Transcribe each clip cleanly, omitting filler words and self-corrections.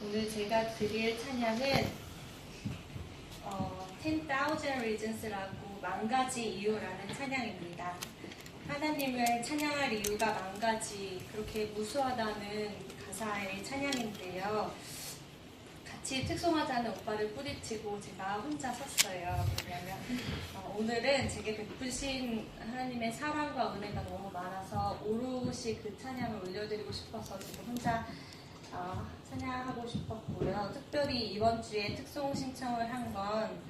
오늘 제가 드릴 찬양은 10,000 Reasons라고 10,000가지 이유라는 찬양입니다. 하나님을 찬양할 이유가 10,000가지, 그렇게 무수하다는 가사의 찬양인데요. 같이 특송하자는 오빠를 뿌리치고 제가 혼자 섰어요. 왜냐하면 오늘은 제게 베푸신 하나님의 사랑과 은혜가 너무 많아서 오롯이 그 찬양을 올려드리고 싶어서 지금 혼자 찬양하고 싶었고요. 특별히 이번 주에 특송 신청을 한 건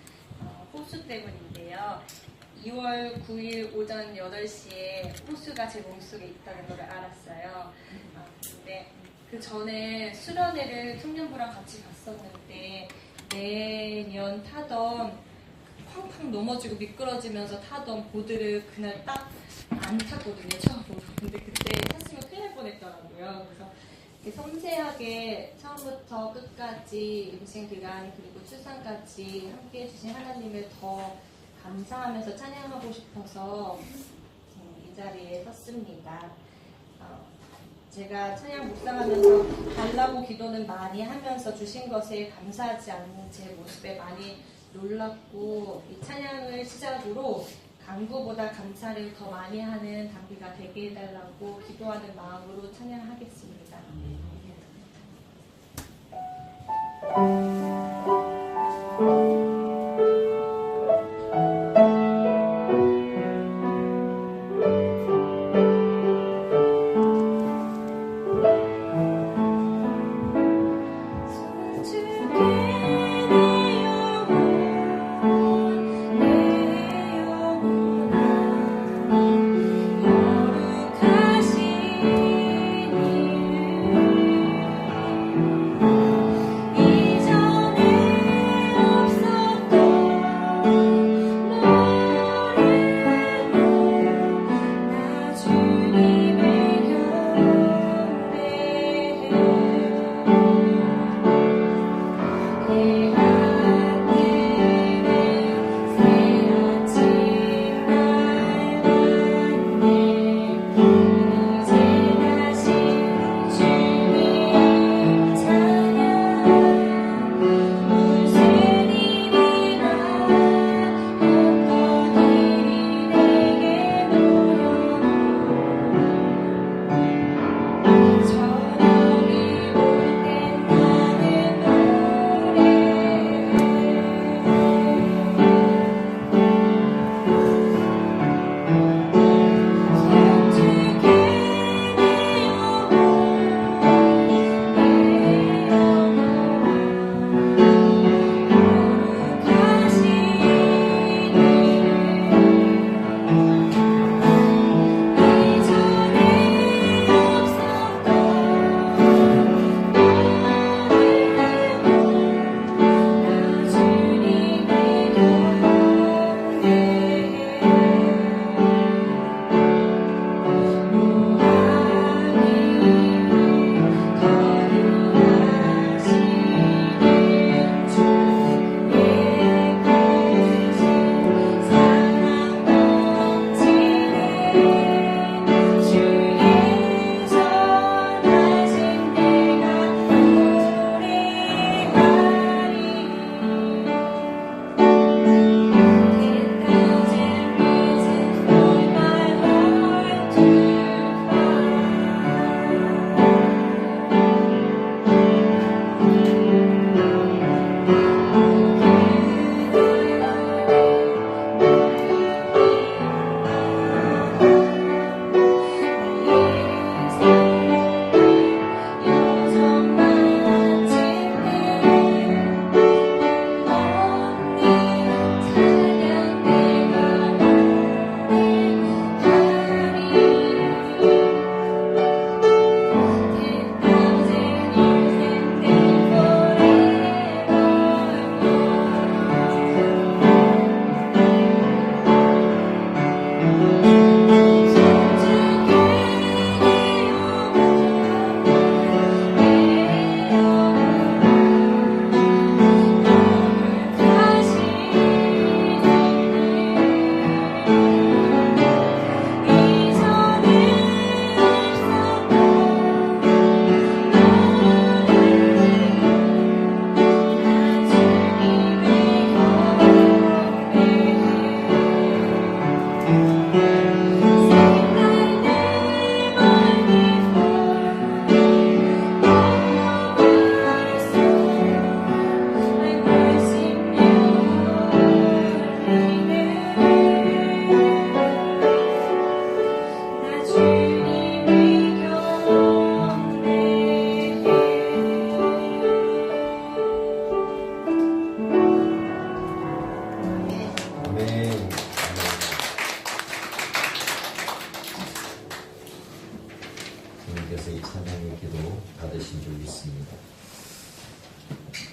호수 때문인데요. 2월 9일 오전 8시에 호수가 제 몸속에 있다는 걸 알았어요. 근데 그 전에 수련회를 청년부랑 같이 갔었는데 매년 타던 쾅쾅 넘어지고 미끄러지면서 타던 보드를 그날 딱 안 탔거든요, 처음으로. 근데 그때 탔으면 큰일 날 뻔했더라고요. 그래서 섬세하게 처음부터 끝까지 임신 기간 그리고 출산까지 함께 해주신 하나님을 더 감사하면서 찬양하고 싶어서 이 자리에 섰습니다. 제가 찬양 묵상하면서 달라고 기도는 많이 하면서 주신 것에 감사하지 않는 제 모습에 많이 놀랐고, 이 찬양을 시작으로 간구보다 감사를 더 많이 하는 단비가 되게 해달라고 기도하는 마음으로 찬양하겠습니다. 거룩하신 이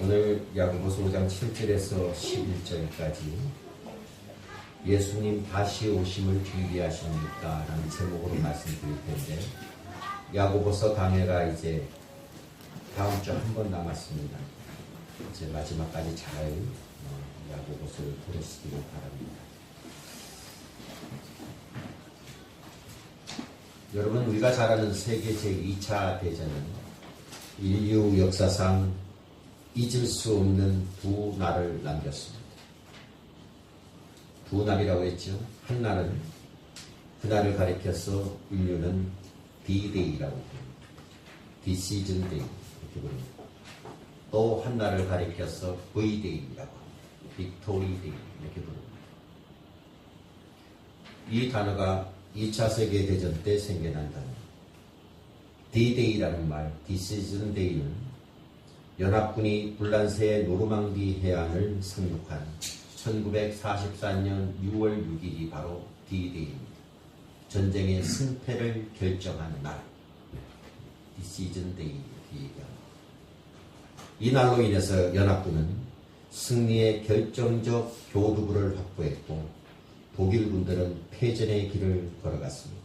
오늘 야고보서 5장 7절에서 11절까지 예수님 다시 오심을 준비하십니까? 라는 제목으로 말씀드릴 텐데, 야고보서 강해가 이제 다음 주 한 번 남았습니다. 이제 마지막까지 잘 야고보서를 들으시기를 바랍니다. 여러분, 우리가 잘 아는 세계 제2차 대전은 인류 역사상 잊을 수 없는 두 날을 남겼습니다. 두 날이라고 했죠. 한 날은 그날을 가리켜서 인류는 D-Day라고 부릅니다. Decision Day 이렇게 부릅니다. 또 한 날을 가리켜서 V-Day라고 합니다. Victory Day 이렇게 부릅니다. 이 단어가 2차 세계대전 때 생겨난 단어. D-Day라는 말, Decision Day는 연합군이 불란서의 노르망디 해안을 상륙한 1944년 6월 6일이 바로 D-Day입니다. 전쟁의 승패를 결정한 날, Decision Day 이렇게 얘기합니다. 이 날로 인해서 연합군은 승리의 결정적 교두부를 확보했고 독일군들은 패전의 길을 걸어갔습니다.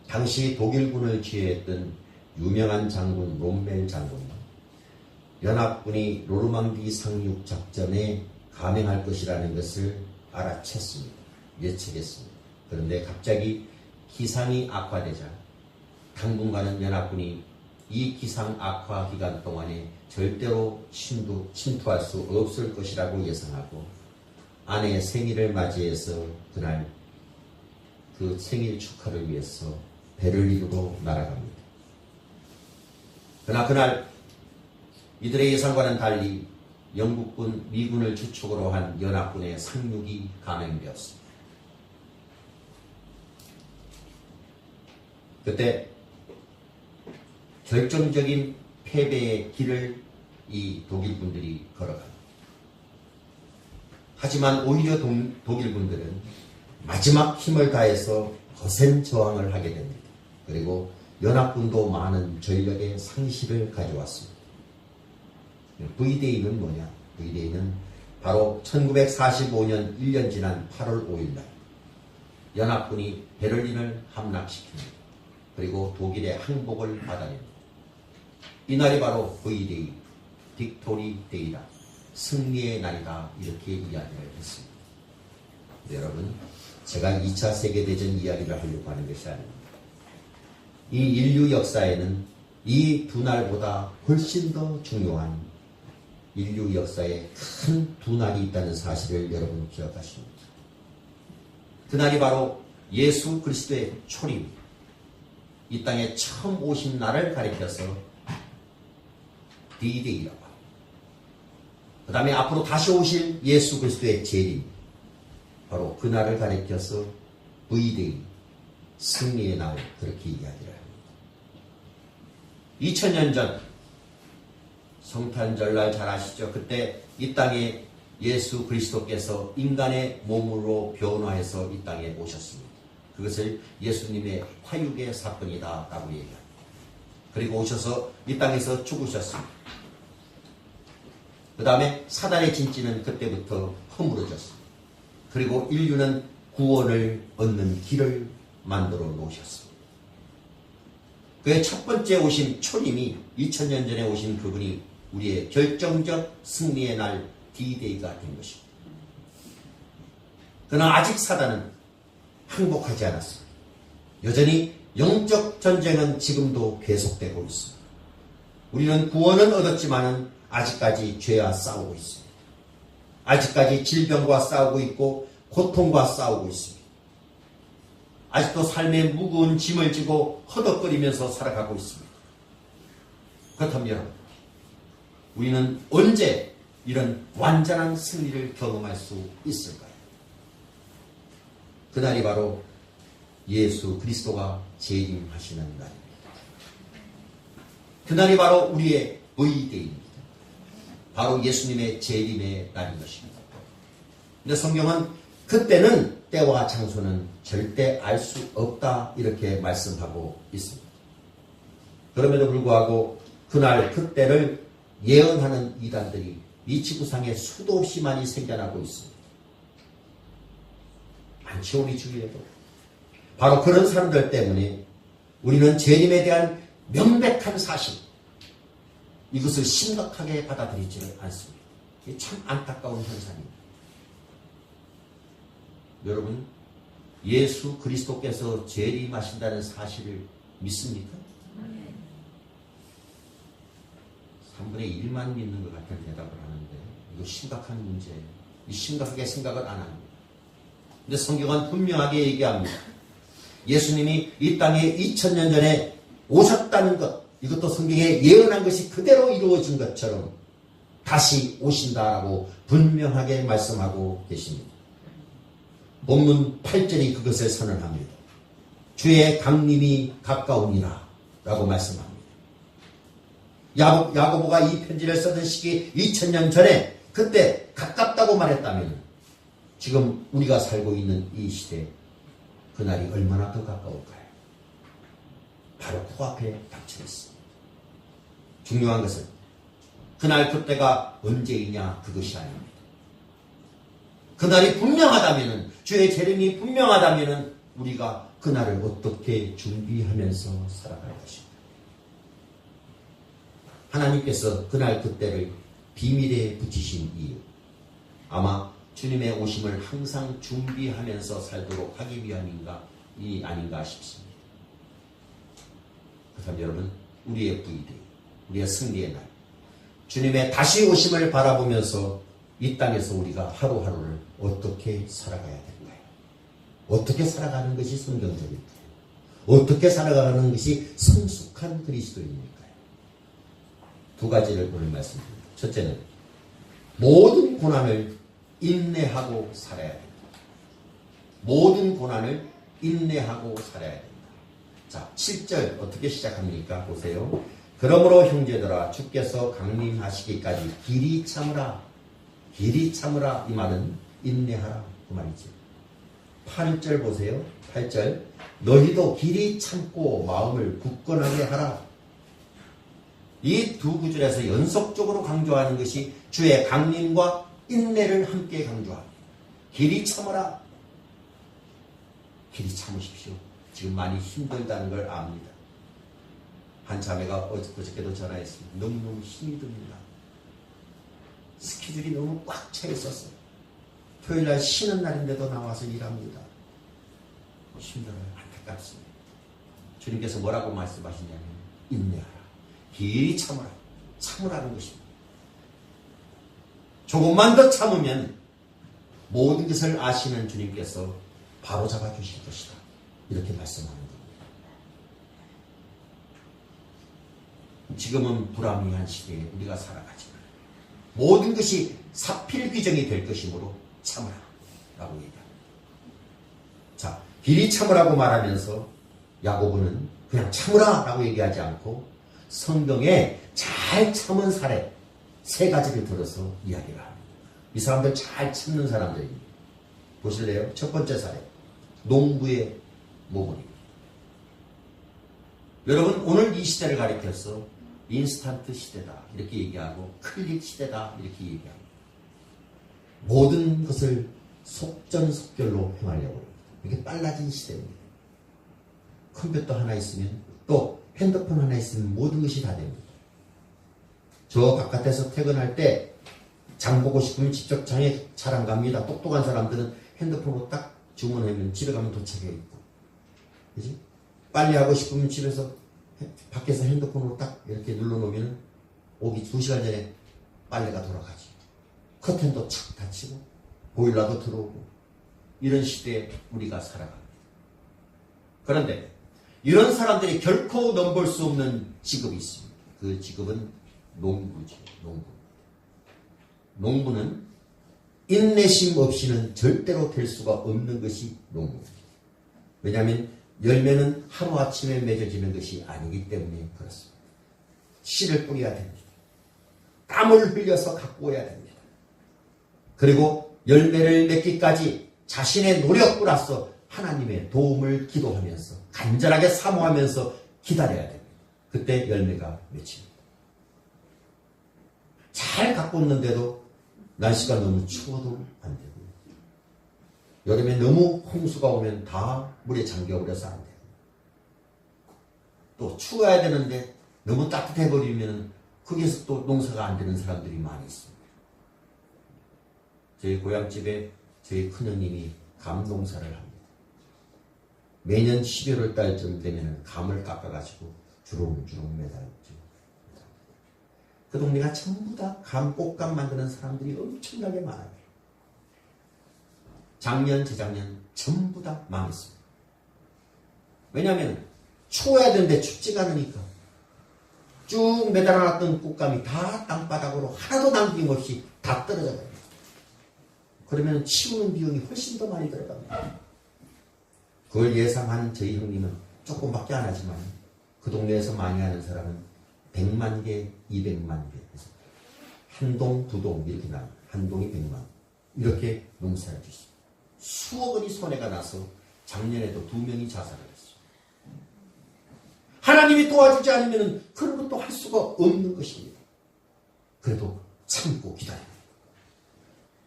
당시 독일군을 지휘했던 유명한 장군 롬멜 장군은 연합군이 노르망디 상륙 작전에 감행할 것이라는 것을 알아챘습니다. 예측했습니다. 그런데 갑자기 기상이 악화되자 당분간은 연합군이 이 기상 악화 기간 동안에 절대로 침투할 수 없을 것이라고 예상하고 아내의 생일을 맞이해서 그날 그 생일 축하를 위해서 베를린으로 날아갑니다. 그러나 그날 이들의 예상과는 달리 영국군, 미군을 주축으로 한 연합군의 상륙이 감행되었습니다. 그때 결정적인 패배의 길을 이 독일군들이 걸어갑니다. 하지만 오히려 독일군들은 마지막 힘을 다해서 거센 저항을 하게 됩니다. 그리고 연합군도 많은 전력의 상실을 가져왔습니다. V-Day는 뭐냐? V-Day는 바로 1945년 1년 지난 8월 5일날 연합군이 베를린을 함락시킵니다. 그리고 독일의 항복을 받아냅니다. 이날이 바로 V-Day, 빅토리 데이라, 승리의 날이다 이렇게 이야기를 했습니다. 여러분, 제가 2차 세계대전 이야기를 하려고 하는 것이 아닙니다. 이 인류 역사에는 이 두 날보다 훨씬 더 중요한 인류 역사에 큰 두 날이 있다는 사실을 여러분 기억하십니다. 그날이 바로 예수 그리스도의 초림, 이 땅에 처음 오신 날을 가리켜서 D-Day라고 합니다. 그 다음에 앞으로 다시 오실 예수 그리스도의 재림, 바로 그 날을 가리켜서 V-Day, 승리의 날, 그렇게 이야기를 합니다. 2000년 전 성탄절날 잘 아시죠? 그때 이 땅에 예수 그리스도께서 인간의 몸으로 변화해서 이 땅에 오셨습니다. 그것을 예수님의 화육의 사건이다 라고 얘기합니다. 그리고 오셔서 이 땅에서 죽으셨습니다. 그 다음에 사단의 진지는 그때부터 허물어졌습니다. 그리고 인류는 구원을 얻는 길을 만들어 놓으셨습니다. 그의 첫 번째 오신 초림이 2000년 전에 오신 그분이 우리의 결정적 승리의 날 D-Day가 된 것입니다. 그러나 아직 사단은 항복하지 않았습니다. 여전히 영적 전쟁은 지금도 계속되고 있습니다. 우리는 구원은 얻었지만 아직까지 죄와 싸우고 있습니다. 아직까지 질병과 싸우고 있고 고통과 싸우고 있습니다. 아직도 삶의 무거운 짐을 지고 허덕거리면서 살아가고 있습니다. 그렇다면 여러분, 우리는 언제 이런 완전한 승리를 경험할 수 있을까요? 그날이 바로 예수 그리스도가 재림하시는 날입니다. 그날이 바로 우리의 V-Day입니다. 바로 예수님의 재림의 날인 것입니다. 근데 성경은 그때는 때와 장소는 절대 알 수 없다 이렇게 말씀하고 있습니다. 그럼에도 불구하고 그날 그때를 예언하는 이단들이 이 지구상에 수도 없이 많이 생겨나고 있습니다. 많죠, 우리 주위에도. 바로 그런 사람들 때문에 우리는 재림에 대한 명백한 사실, 이것을 심각하게 받아들이지 않습니다. 이게 참 안타까운 현상입니다. 여러분, 예수 그리스도께서 재림하신다는 사실을 믿습니까? 3분의 1만 믿는 것 같은 대답을 하는데 이거 심각한 문제예요. 심각하게 생각을 안 합니다. 근데 성경은 분명하게 얘기합니다. 예수님이 이 땅에 2000년 전에 오셨다는 것, 이것도 성경에 예언한 것이 그대로 이루어진 것처럼 다시 오신다라고 분명하게 말씀하고 계십니다. 본문 8절이 그것을 선언합니다. 주의 강림이 가까우니라 라고 말씀합니다. 야고보가 이 편지를 쓰던 시기 2000년 전에 그때 가깝다고 말했다면 지금 우리가 살고 있는 이 시대, 그날이 얼마나 더 가까울까요? 바로 코앞에 닥쳐 있습니다. 중요한 것은 그날 그때가 언제이냐, 그것이 아닙니다. 그날이 분명하다면, 주의 재림이 분명하다면 우리가 그날을 어떻게 준비하면서 살아갈 것입니다. 하나님께서 그날 그때를 비밀에 붙이신 이유, 아마 주님의 오심을 항상 준비하면서 살도록 하기 위함인가, 이 아닌가 싶습니다. 그래서 여러분, 우리의 부이들, 우리의 승리의 날, 주님의 다시 오심을 바라보면서 이 땅에서 우리가 하루하루를 어떻게 살아가야 될까요? 어떻게 살아가는 것이 성경적일까요? 어떻게 살아가는 것이 성숙한 그리스도인일까요? 두 가지를 오늘 말씀드립니다. 첫째는 모든 고난을 인내하고 살아야 된다. 모든 고난을 인내하고 살아야 된다. 자, 7절 어떻게 시작합니까? 보세요. 그러므로 형제들아, 주께서 강림하시기까지 길이 참으라. 길이 참으라. 이 말은 인내하라. 그 말이죠. 8절 보세요. 8절. 너희도 길이 참고 마음을 굳건하게 하라. 이 두 구절에서 연속적으로 강조하는 것이 주의 강림과 인내를 함께 강조합니다. 길이 참으라. 길이 참으십시오. 지금 많이 힘들다는 걸 압니다. 한 자매가 어저께도 전화했습니다. 너무너무 힘이 듭니다. 스케줄이 너무 꽉 차 있었어요. 토요일날 쉬는 날인데도 나와서 일합니다. 힘들어요. 안타깝습니다. 주님께서 뭐라고 말씀하시냐면 인내하라. 길이 참으라. 참으라는 것입니다. 조금만 더 참으면 모든 것을 아시는 주님께서 바로 잡아주실 것이다. 이렇게 말씀하는 겁니다. 지금은 불합리한 시대에 우리가 살아가지만 모든 것이 사필귀정이 될 것이므로 참으라 라고 얘기합니다. 자, 길이 참으라고 말하면서 야고보는 그냥 참으라 라고 얘기하지 않고 성경에 잘 참은 사례 3가지를 들어서 이야기를 합니다. 이 사람들 잘 참는 사람들입니다. 보실래요? 첫 번째 사례, 농부의 모범입니다. 여러분, 오늘 이 시대를 가리켜서 인스턴트 시대다 이렇게 얘기하고 클릭 시대다 이렇게 얘기합니다. 모든 것을 속전속결로 행하려고 합니다. 이게 빨라진 시대입니다. 컴퓨터 하나 있으면 또 핸드폰 하나 있으면 모든 것이 다 됩니다. 저 바깥에서 퇴근할 때 장 보고 싶으면 직접 장에 잘 안 갑니다. 똑똑한 사람들은 핸드폰으로 딱 주문하면 집에 가면 도착해 있고, 그지? 빨리 하고 싶으면 집에서 밖에서 핸드폰으로 딱 이렇게 눌러놓으면 오기 2시간 전에 빨래가 돌아가지. 커튼도 착 닫히고 보일러도 들어오고, 이런 시대에 우리가 살아갑니다. 그런데 이런 사람들이 결코 넘볼 수 없는 직업이 있습니다. 그 직업은 농부죠. 농부는 인내심 없이는 절대로 될 수가 없는 것이 농부입니다. 왜냐하면 열매는 하루아침에 맺어지는 것이 아니기 때문에 그렇습니다. 씨를 뿌려야 됩니다. 땀을 흘려서 갖고 오야 됩니다. 그리고 열매를 맺기까지 자신의 노력 플러스 하나님의 도움을 기도하면서 간절하게 사모하면서 기다려야 됩니다. 그때 열매가 맺힙니다. 잘 갖고 있는데도 날씨가 너무 추워도 안 되고, 여름에 너무 홍수가 오면 다 물에 잠겨버려서 안 되고, 또 추워야 되는데 너무 따뜻해버리면 거기에서 또 농사가 안 되는 사람들이 많이 있습니다. 저희 고향집에 저희 큰형님이 감 농사를 합니다. 매년 11월 달쯤 되면 감을 깎아가지고 주렁주렁 매달죠. 그 동네가 전부 다 감, 꽃감 만드는 사람들이 엄청나게 많아요. 작년, 재작년 전부 다 망했습니다. 왜냐하면 추워야 되는데 춥지가 않으니까 쭉 매달아놨던 꽃감이 다 땅바닥으로 하나도 남김없이 다 떨어져 버려요. 그러면 치우는 비용이 훨씬 더 많이 들어갑니다. 그걸 예상한 저희 형님은 조금밖에 안 하지만 그 동네에서 많이 하는 사람은 100만 개, 200만 개, 한 동, 두 동 이렇게 나와요. 한 동이 100만 이렇게 농사를 짓습니다. 수억 원이 손해가 나서 작년에도 2명이 자살을 했어요. 하나님이 도와주지 않으면 그런 것도 할 수가 없는 것입니다. 그래도 참고 기다립니다.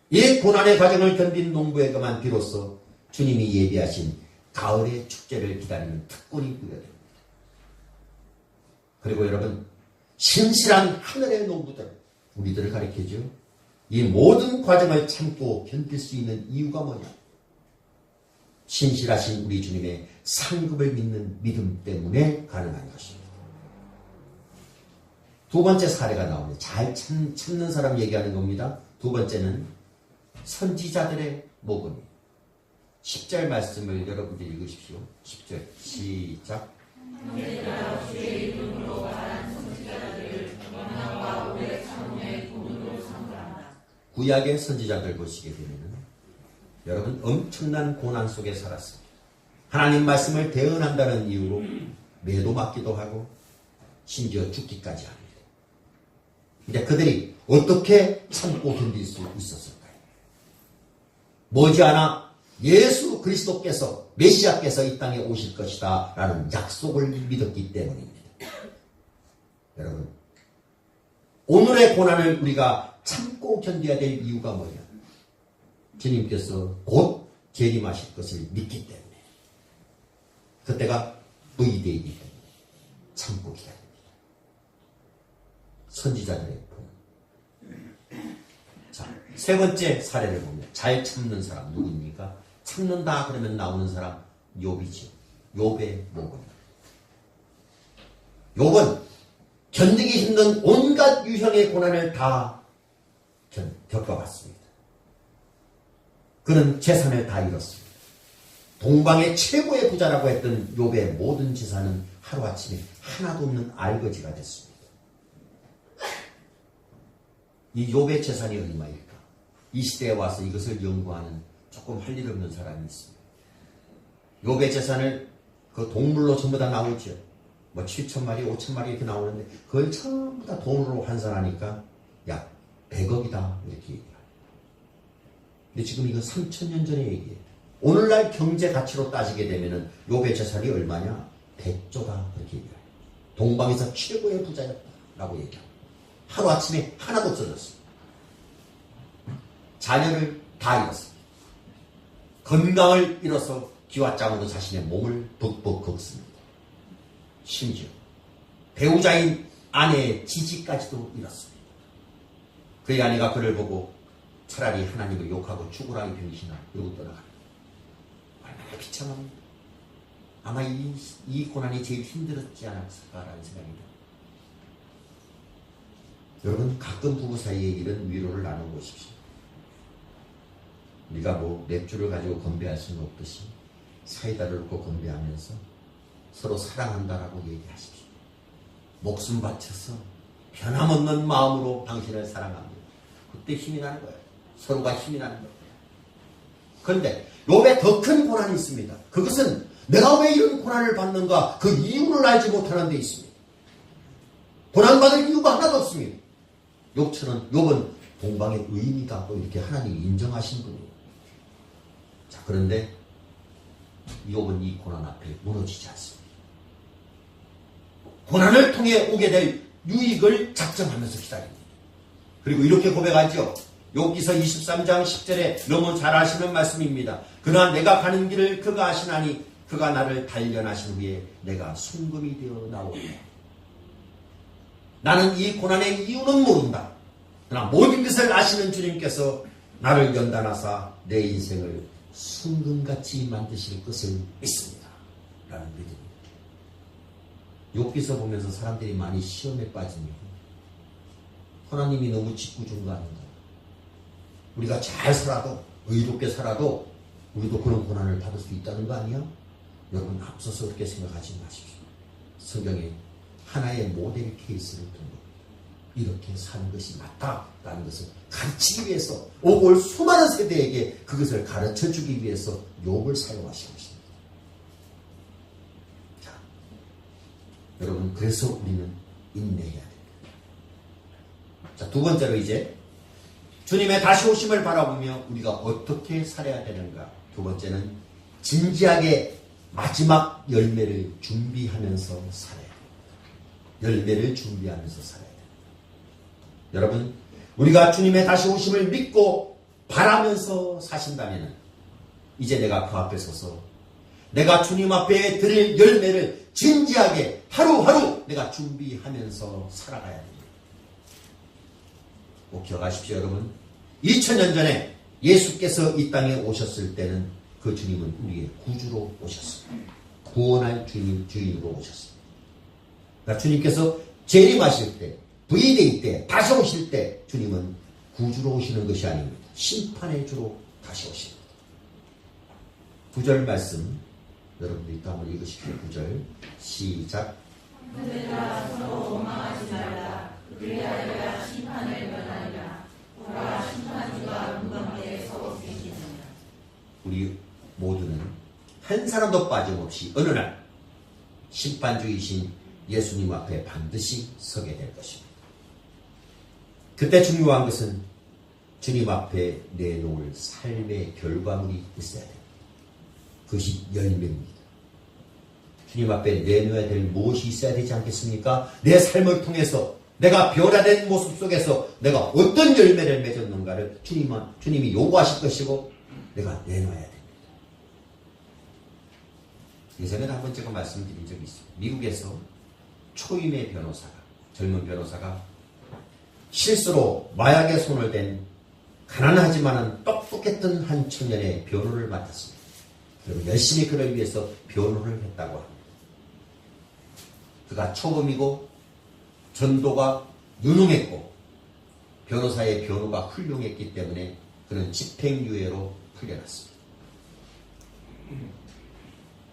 이 고난의 과정을 견딘 농부에게만 비로소 주님이 예비하신 가을의 축제를 기다리는 특권이 부여됩니다. 그리고 여러분, 신실한 하늘의 농부들, 우리들을 가리켜줘. 이 모든 과정을 참고 견딜 수 있는 이유가 뭐냐? 신실하신 우리 주님의 상급을 믿는 믿음 때문에 가능한 것입니다. 두 번째 사례가 나옵니다. 잘 참는 사람 얘기하는 겁니다. 두 번째는 선지자들의 모범. 10절 말씀을 여러분들이 읽으십시오. 10절 시작. 구약의 선지자들 보시게 되면 여러분 엄청난 고난 속에 살았습니다. 하나님 말씀을 대언한다는 이유로 매도 맞기도 하고 심지어 죽기까지 합니다. 근데 그들이 어떻게 참고 견딜 수 있었을까요? 머지않아 예수 그리스도께서 메시아께서 이 땅에 오실 것이다 라는 약속을 믿었기 때문입니다. 여러분, 오늘의 고난을 우리가 참고 견뎌야 될 이유가 뭐냐? 주님께서 곧 재림하실 것을 믿기 때문에, 그때가 의대이기 때문에 참고 기다립니다. 선지자들의 본. 자, 세 번째 사례를 봅니다. 잘 참는 사람 누구입니까? 참는다 그러면 나오는 사람 욥이죠. 욥의 모범. 욥은 견디기 힘든 온갖 유형의 고난을 다 겪어봤습니다. 그는 재산을 다 잃었습니다. 동방의 최고의 부자라고 했던 욥의 모든 재산은 하루아침에 하나도 없는 알거지가 됐습니다. 이 욥의 재산이 얼마일까? 이 시대에 와서 이것을 연구하는 조금 할 일 없는 사람이 있습니다. 욥의 재산을 그 동물로 전부 다 나오죠. 뭐 7,000마리, 5,000마리 이렇게 나오는데 그걸 전부 다 돈으로 환산하니까 약 100억이다 이렇게 얘기해요. 근데 지금 이거 3,000년 전의 얘기예요. 오늘날 경제 가치로 따지게 되면은 욥의 재산이 얼마냐? 100조다 그렇게 얘기해요. 동방에서 최고의 부자였다라고 얘기해요. 하루아침에 하나도 없어졌습니다. 자녀를 다 잃었습니다. 건강을 잃어서 기왓장으로 자신의 몸을 벅벅 걷습니다. 심지어 배우자인 아내의 지지까지도 잃었습니다. 그의 아내가 그를 보고 차라리 하나님을 욕하고 죽으라 이 병신아 이러고 떠나갑니다. 얼마나 비참합니다. 아마 이 고난이 제일 힘들었지 않았을까라는 생각입니다. 여러분, 가끔 부부 사이에 이런 위로를 나눠보십시오. 우리가 뭐 맥주를 가지고 건배할 수는 없듯이 사이다를 놓고 건배하면서 서로 사랑한다라고 얘기하십시오. 목숨 바쳐서 변함없는 마음으로 당신을 사랑합니다. 그때 힘이 나는 거예요. 서로가 힘이 나는 거예요. 그런데 욥에 더 큰 고난이 있습니다. 그것은 내가 왜 이런 고난을 받는가 그 이유를 알지 못하는 데 있습니다. 고난받을 이유가 하나도 없습니다. 욥은 동방의 의인이다 또 이렇게 하나님이 인정하신 분이에요. 자, 그런데 욥은 이 고난 앞에 무너지지 않습니다. 고난을 통해 오게 될 유익을 작정하면서 기다립니다. 그리고 이렇게 고백하죠. 욥기서 23장 10절에 너무 잘 아시는 말씀입니다. 그러나 내가 가는 길을 그가 아시나니 그가 나를 단련하신 후에 내가 순금이 되어 나오리라. 나는 이 고난의 이유는 모른다. 그러나 모든 것을 아시는 주님께서 나를 연단하사 내 인생을 순금같이 만드실 것을 믿습니다. 라는 믿음입니다. 욥기서 보면서 사람들이 많이 시험에 빠집니다. 하나님이 너무 짓궂은 거 아닌가. 우리가 잘 살아도, 의롭게 살아도 우리도 그런 고난을 받을 수 있다는 거 아니야? 여러분, 앞서서 그렇게 생각하지 마십시오. 성경에 하나의 모델 케이스를 둔 겁니다. 이렇게 사는 것이 맞다라는 것을 가르치기 위해서, 오고 올 수많은 세대에게 그것을 가르쳐 주기 위해서 욥을 사용하신 것입니다. 자, 여러분, 그래서 우리는 인내해야 됩니다. 자, 두 번째로 이제 주님의 다시 오심을 바라보며 우리가 어떻게 살아야 되는가. 두 번째는 진지하게 마지막 열매를 준비하면서 살아야 됩니다. 열매를 준비하면서 살아야 됩니다. 여러분, 우리가 주님의 다시 오심을 믿고 바라면서 사신다면 이제 내가 그 앞에 서서 내가 주님 앞에 드릴 열매를 진지하게 하루하루 내가 준비하면서 살아가야 됩니다. 꼭 기억하십시오, 여러분. 2000년 전에 예수께서 이 땅에 오셨을 때는 그 주님은 우리의 구주로 오셨습니다. 구원할 주인으로 오셨습니다. 그러니까 주님께서 재림하실 때, V-Day 때, 다시 오실 때 주님은 구주로 오시는 것이 아닙니다. 심판의 주로 다시 오십니다. 9절 말씀 여러분들이 또 한번 읽으십시오. 9절 시작. 그들아 서로 원망하지 말라. 그리하여야 심판을 면하리라. 보라 심판주가 문방대에 서고 계시느니라. 우리 모두는 한 사람도 빠짐없이 어느 날 심판주이신 예수님 앞에 반드시 서게 될 것입니다. 그때 중요한 것은 주님 앞에 내놓을 삶의 결과물이 있어야 됩니다. 그것이 열매입니다. 주님 앞에 내놓아야 될 무엇이 있어야 되지 않겠습니까? 내 삶을 통해서 내가 변화된 모습 속에서 내가 어떤 열매를 맺었는가를 주님이 요구하실 것이고 내가 내놔야 됩니다. 예전에 한번 제가 말씀드린 적이 있어요. 미국에서 초임의 변호사가, 젊은 변호사가 실수로 마약에 손을 댄 가난하지만은 똑똑했던 한 청년의 변호를 맡았습니다. 그리고 열심히 그를 위해서 변호를 했다고 합니다. 그가 초범이고 전도가 유능했고 변호사의 변호가 훌륭했기 때문에 그는 집행유예로 풀려났습니다.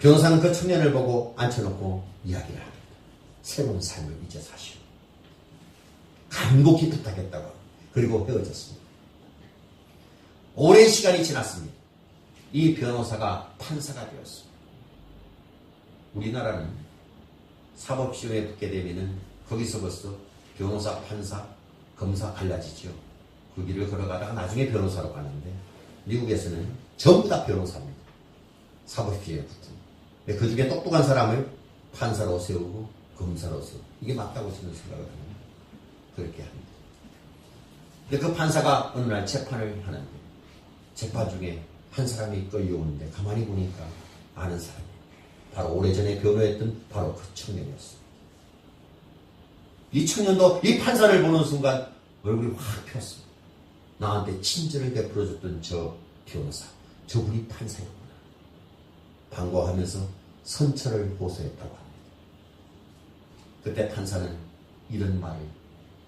변호사는 그 청년을 보고 앉혀놓고 이야기를 합니다. 새로운 삶을 이제 사시오. 간곡히 부탁했다고 합니다. 그리고 헤어졌습니다. 오랜 시간이 지났습니다. 이 변호사가 판사가 되었습니다. 우리나라는 사법시험에 붙게 되면은 거기서 벌써 변호사, 판사, 검사 갈라지죠. 그 길을 걸어가다가 나중에 변호사로 가는데 미국에서는 전부 다 변호사입니다. 사법시험에 붙은. 그 중에 똑똑한 사람을 판사로 세우고 검사로 세우고 이게 맞다고 저는 생각을 합니다. 그렇게 합니다. 근데 그 판사가 어느 날 재판을 하는데 재판 중에 한 사람이 끌려오는데 가만히 보니까 아는 사람이에요. 바로 오래전에 변호했던 바로 그 청년이었습니다. 이 청년도 이 판사를 보는 순간 얼굴이 확 폈습니다. 나한테 친절을 베풀어줬던 저 변호사, 저분이 판사였구나. 반가워하면서 선처를 호소했다고 합니다. 그때 판사는 이런 말을,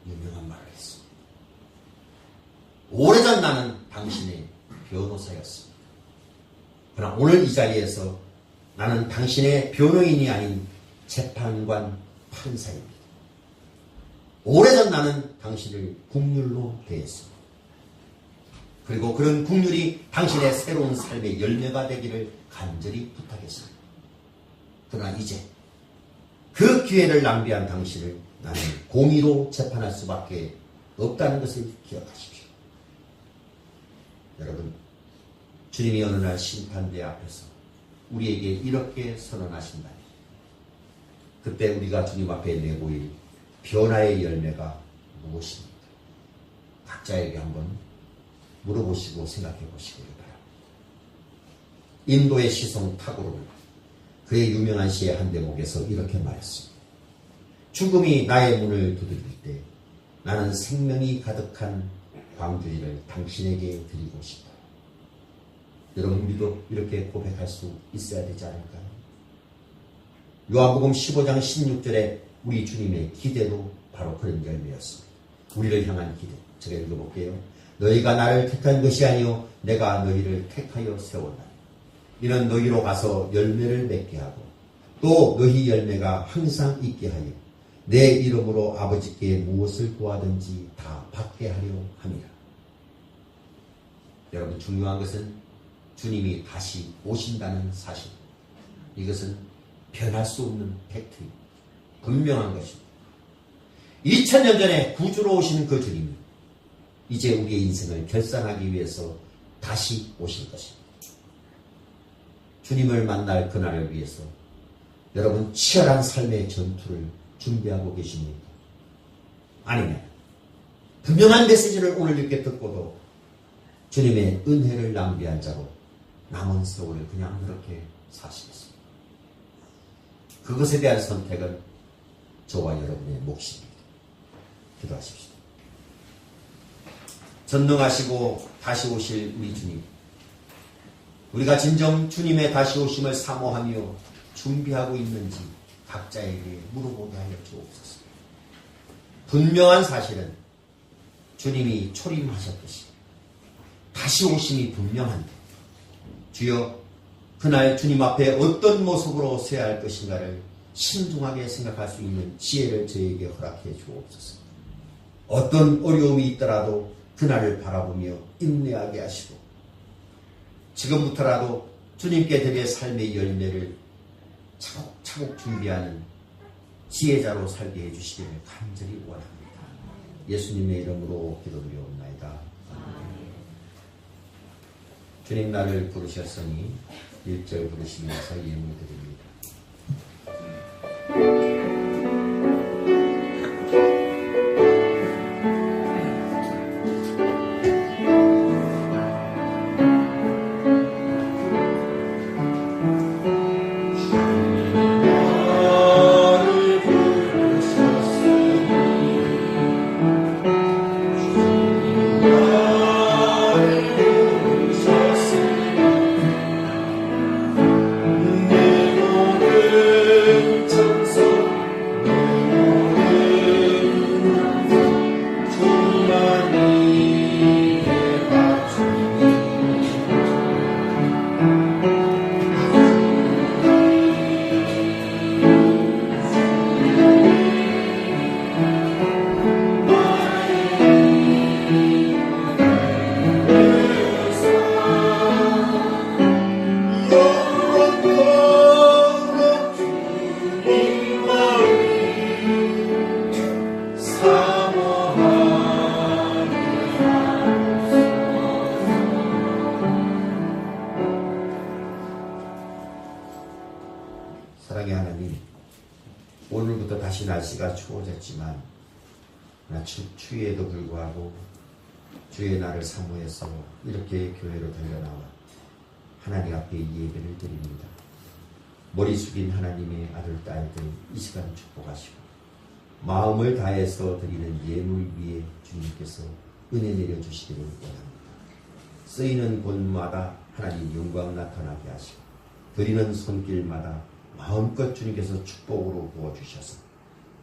유명한 말을 했습니다. 오래전 나는 당신의 변호사였습니다. 그러나 오늘 이 자리에서 나는 당신의 변호인이 아닌 재판관 판사입니다. 오래전 나는 당신을 국률로 대했습니다. 그리고 그런 국률이 당신의 새로운 삶의 열매가 되기를 간절히 부탁했습니다. 그러나 이제 그 기회를 낭비한 당신을 나는 공의로 재판할 수밖에 없다는 것을 기억하십시오. 여러분, 주님이 어느 날 심판대 앞에서 우리에게 이렇게 선언하신다니 그때 우리가 주님 앞에 내보일 변화의 열매가 무엇입니까? 각자에게 한번 물어보시고 생각해 보시길 바랍니다. 인도의 시송 타고르는 그의 유명한 시의 한 대목에서 이렇게 말했습니다. 죽음이 나의 문을 두드릴 때 나는 생명이 가득한 광주리를 당신에게 드리고 싶다. 여러분, 우리도 이렇게 고백할 수 있어야 되지 않을까요? 요한복음 15장 16절에 우리 주님의 기대도 바로 그런 열매였습니다. 우리를 향한 기대. 제가 읽어볼게요. 너희가 나를 택한 것이 아니요 내가 너희를 택하여 세웠나니 이는 너희로 가서 열매를 맺게 하고 또 너희 열매가 항상 있게 하여 내 이름으로 아버지께 무엇을 구하든지 다 받게 하려 함이라. 여러분, 중요한 것은 주님이 다시 오신다는 사실. 이것은 변할 수 없는 팩트입니다. 분명한 것입니다. 2000년 전에 구주로 오신 그 주님이 이제 우리의 인생을 결산하기 위해서 다시 오실 것입니다. 주님을 만날 그날을 위해서 여러분 치열한 삶의 전투를 준비하고 계십니까? 아니면 분명한 메시지를 오늘 이렇게 듣고도 주님의 은혜를 낭비한 자로 남은 세월을 그냥 그렇게 사시겠습니다. 그것에 대한 선택은 저와 여러분의 몫입니다. 기도하십시오. 전능하시고 다시 오실 우리 주님, 우리가 진정 주님의 다시 오심을 사모하며 준비하고 있는지 각자에게 물어보게 하여 주옵소서. 분명한 사실은 주님이 초림하셨듯이 다시 오심이 분명한데 주여, 그날 주님 앞에 어떤 모습으로 서야 할 것인가를 신중하게 생각할 수 있는 지혜를 저에게 허락해 주옵소서. 어떤 어려움이 있더라도 그날을 바라보며 인내하게 하시고 지금부터라도 주님께 드릴 삶의 열매를 차곡차곡 준비하는 지혜자로 살게 해주시기를 간절히 원합니다. 예수님의 이름으로 기도드리옵나이다. 주님, 나를 부르셨으니 1절 부르시면서 예물 드립니다. 사랑의 하나님, 오늘부터 다시 날씨가 추워졌지만 추위에도 불구하고 주의 날을 사모해서 이렇게 교회로 달려나와 하나님 앞에 이 예배를 드립니다. 머리 숙인 하나님의 아들, 딸들 이 시간 축복하시고 마음을 다해서 드리는 예물 위에 주님께서 은혜 내려주시기를 원합니다. 쓰이는 곳마다 하나님 영광 나타나게 하시고 드리는 손길마다 마음껏 주님께서 축복으로 부어주셔서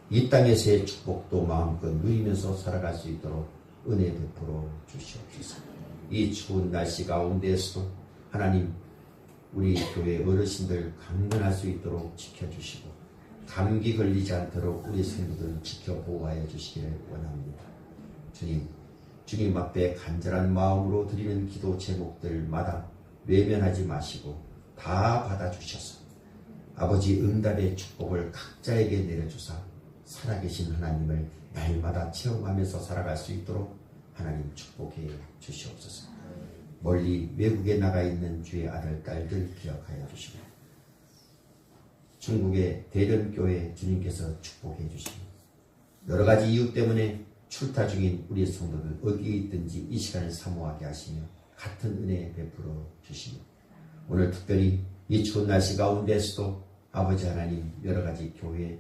이 땅에서의 축복도 마음껏 누리면서 살아갈 수 있도록 은혜 베풀어 주시옵소서. 이 추운 날씨 가운데에서도 하나님, 우리 교회 어르신들 강건할 수 있도록 지켜주시고 감기 걸리지 않도록 우리 성도들 지켜 보호하여 주시기를 원합니다. 주님 앞에 간절한 마음으로 드리는 기도 제목들마다 외면하지 마시고 다 받아주셔서 아버지 응답의 축복을 각자에게 내려주사 살아계신 하나님을 날마다 체험하면서 살아갈 수 있도록 하나님 축복해 주시옵소서. 멀리 외국에 나가 있는 주의 아들, 딸들 기억하여 주시고 중국의 대련교회 주님께서 축복해 주시고 여러 가지 이유 때문에 출타 중인 우리 성도들 어디에 있든지 이 시간을 사모하게 하시며 같은 은혜 베풀어 주시며 오늘 특별히 이 추운 날씨 가운데서도 아버지 하나님 여러 가지 교회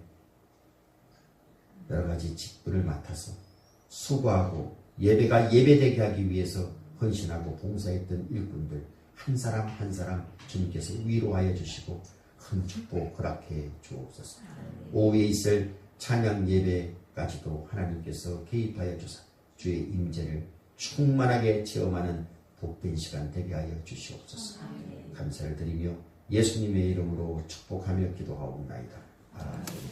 여러 가지 직분을 맡아서 수고하고 예배가 예배되게 하기 위해서 헌신하고 봉사했던 일꾼들 한 사람 한 사람 주님께서 위로하여 주시고 큰 축복 허락해 주옵소서. 오후에 있을 찬양 예배까지도 하나님께서 개입하여 주사 주의 임재를 충만하게 체험하는 복된 시간 되게 하여 주시옵소서. 감사를 드리며 예수님의 이름으로 축복하며 기도하옵나이다. 아멘.